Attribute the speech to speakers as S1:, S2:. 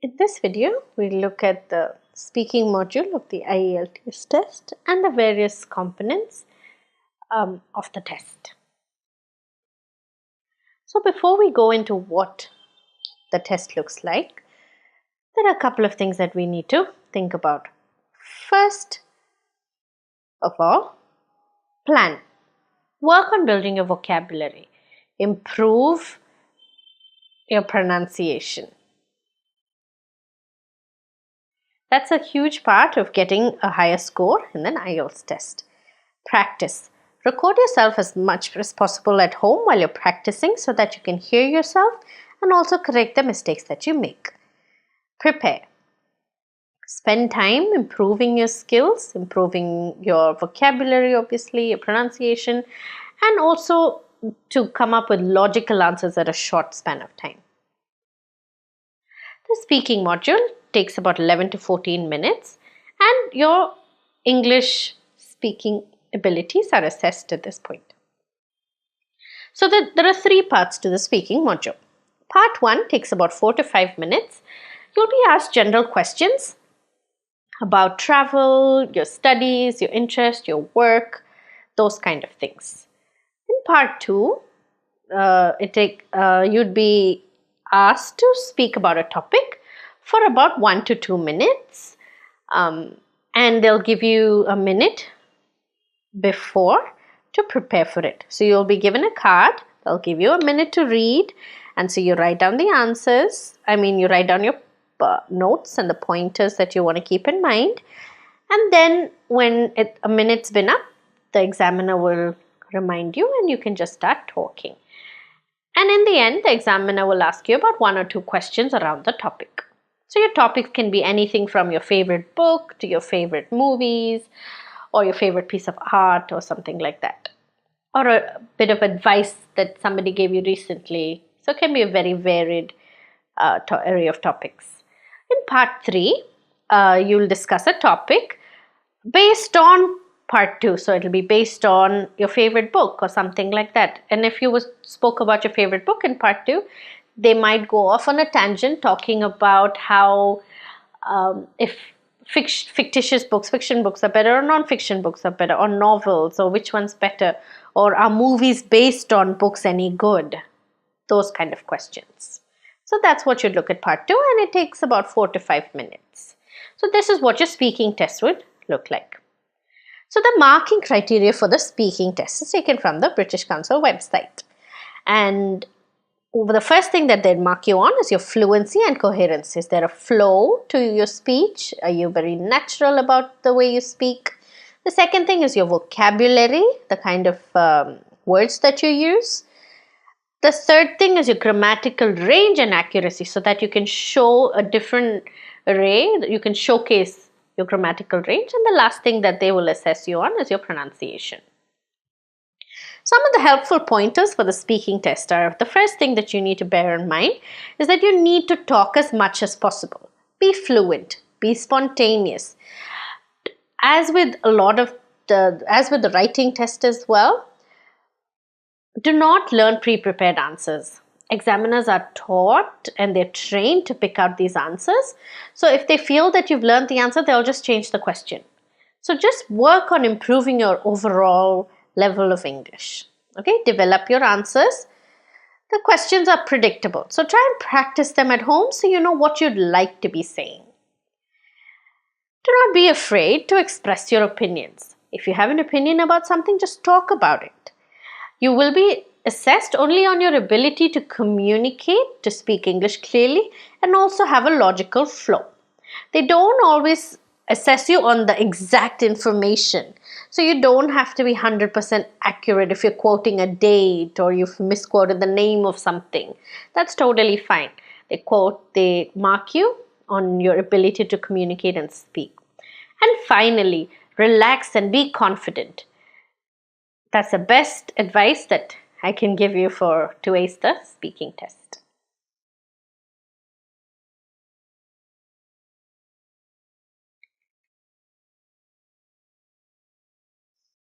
S1: In this video, we'll look at the speaking module of the Ielts test and the various components of the test. So before we go into what the test looks like, there are a couple of things that we need to think about. First of all, plan. Work on building your vocabulary. Improve your pronunciation. That's a huge part of getting a higher score in an Ielts test. Practice. Record yourself as much as possible at home while you're practicing so that you can hear yourself and also correct the mistakes that you make. Prepare. Spend time improving your skills, improving your vocabulary, obviously, your pronunciation, and also to come up with logical answers at a short span of time. The speaking module takes about 11 to 14 minutes and your English speaking abilities are assessed at this point. So there are three parts to the speaking module. Part 1 takes about 4 to 5 minutes. You'll be asked general questions about travel, your studies, your interest, your work, those kind of things. In part 2, you'd be asked to speak about a topic for about 1 to 2 minutes, and they'll give you a minute before to prepare for it. So you'll be given a card, they'll give you a minute to read, and so you write down the answers. You write down your notes and the pointers that you want to keep in mind, and then when a minute's been up, the examiner will remind you and you can just start talking. And in the end, the examiner will ask you about 1 or 2 questions around the topic. So your topics can be anything from your favorite book to your favorite movies or your favorite piece of art or something like that. Or a bit of advice that somebody gave you recently. So it can be a very varied array of topics. In part 3, you'll discuss a topic based on part 2. So it'll be based on your favorite book or something like that. And if you spoke about your favorite book in part 2, they might go off on a tangent talking about how if fiction books are better or non-fiction books are better, or novels, or which one's better, or are movies based on books any good? Those kind of questions. So that's what you'd look at part 2, and it takes about 4 to 5 minutes. So this is what your speaking test would look like. So the marking criteria for the speaking test is taken from the British Council website. And the first thing that they'd mark you on is your fluency and coherence. Is there a flow to your speech? Are you very natural about the way you speak? The second thing is your vocabulary, the kind of words that you use. The third thing is your grammatical range and accuracy, so that you can show a different array, you can showcase your grammatical range. And the last thing that they will assess you on is your pronunciation. Some of the helpful pointers for the speaking test are, the first thing that you need to bear in mind is that you need to talk as much as possible. Be fluent, be spontaneous. As with the writing test as well, do not learn pre-prepared answers. Examiners are taught and they're trained to pick out these answers. So if they feel that you've learned the answer, they'll just change the question. So just work on improving your overall level of English. Okay, develop your answers. The questions are predictable, so try and practice them at home so you know what you'd like to be saying. Do not be afraid to express your opinions. If you have an opinion about something, just talk about it. You will be assessed only on your ability to communicate, to speak English clearly, and also have a logical flow. They don't always assess you on the exact information. So you don't have to be 100% accurate if you're quoting a date or you've misquoted the name of something. That's totally fine. They mark you on your ability to communicate and speak. And finally, relax and be confident. That's the best advice that I can give you to ace the speaking test.